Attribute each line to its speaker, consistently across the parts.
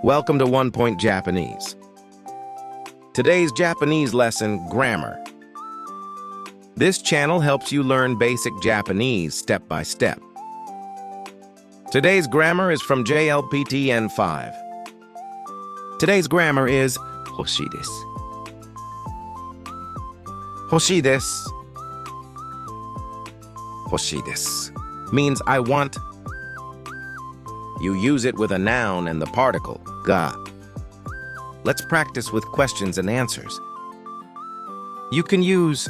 Speaker 1: Welcome to One Point Japanese. Today's Japanese lesson, grammar. This channel helps you learn basic Japanese step by step. Today's grammar is from JLPT N5. Today's grammar is 欲しいです。欲しいです。欲しいです means I want. You use it with a noun and the particle, ga. Let's practice with questions and answers. You can use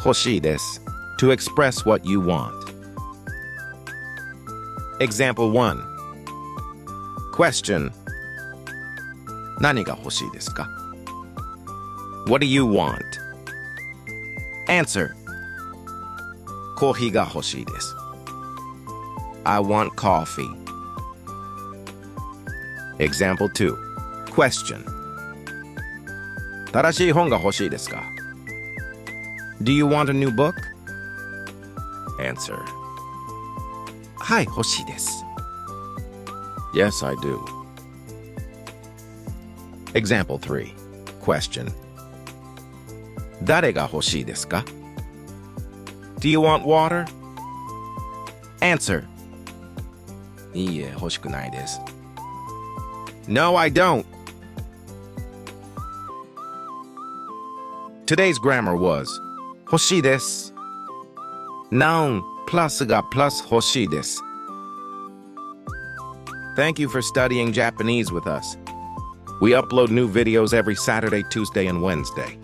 Speaker 1: 欲しいです to express what you want. Example 1. Question. 何が欲しいですか? What do you want? Answer. コーヒーが欲しいです。I want coffee. Example 2. Question. 正しい本が欲しいですか? Do you want a new book? Answer. はい、欲しいです。Yes, I do. Example 3. Question. 誰が欲しいですか? Do you want water? Answer. いいえ、欲しくないです。No, I don't. Today's grammar was 欲しいです。Noun plus が plus 欲しいです。Thank you for studying Japanese with us. We upload new videos every Saturday, Tuesday, and Wednesday.